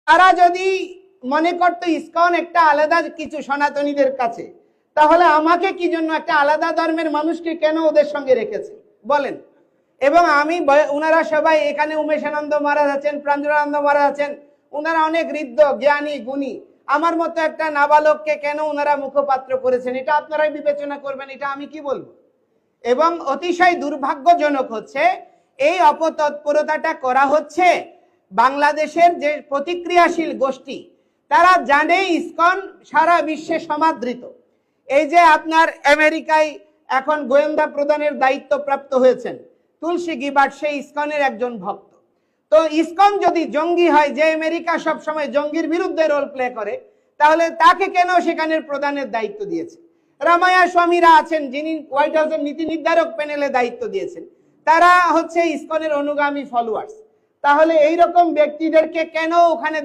তারা যদি মনে করতো ইসকন একটা আলাদা কিছু সনাতনীদের কাছে, তাহলে আমাকে কি জন্য একটা আলাদা ধর্মের মানুষকে কেন ওদের সঙ্গে রেখেছে বলেন? এবং আমি ওনারা সবাই এখানে উমেশানন্দ মহারাজ আছেন, প্রাঞ্জলানন্দ মহারাজ আছেন, ওনারা অনেক ঋদ্ধ জ্ঞানী গুণী। আমার মতো একটা নাবালককে কেন ওনারা মুখপাত্র করেছেন, এটা আপনারাই বিবেচনা করবেন, এটা আমি কি বলবো। এবং অতিশয় দুর্ভাগ্যজনক হচ্ছে এই অপতৎপরতাটা করা হচ্ছে বাংলাদেশের যে প্রতিক্রিয়াশীল গোষ্ঠী, তারা জানে ইসকন সারা বিশ্বে সমাদৃত। এই যে আপনার আমেরিকায় এখন গোয়েন্দা প্রদানের দায়িত্ব প্রাপ্ত হয়েছেন তুলসী গিবার্ট, সেই ইসকনের একজন ভক্ত। তো ইসকন যদি জঙ্গি হয়, যে আমেরিকা সব সময় জঙ্গির বিরুদ্ধে রোল প্লে করে, তাহলে তাকে কেন সেখানের প্রধানের দায়িত্ব দিয়েছে? রামায়া স্বামীরা আছেন, যিনি হোয়াইট হাউসের নীতি নির্ধারক প্যানেলে দায়িত্ব দিয়েছেন, তারা হচ্ছে ইসকনের অনুগামী ফলোয়ার্স। তাহলে এইরকম ব্যক্তিদেরকে কেন ওখানে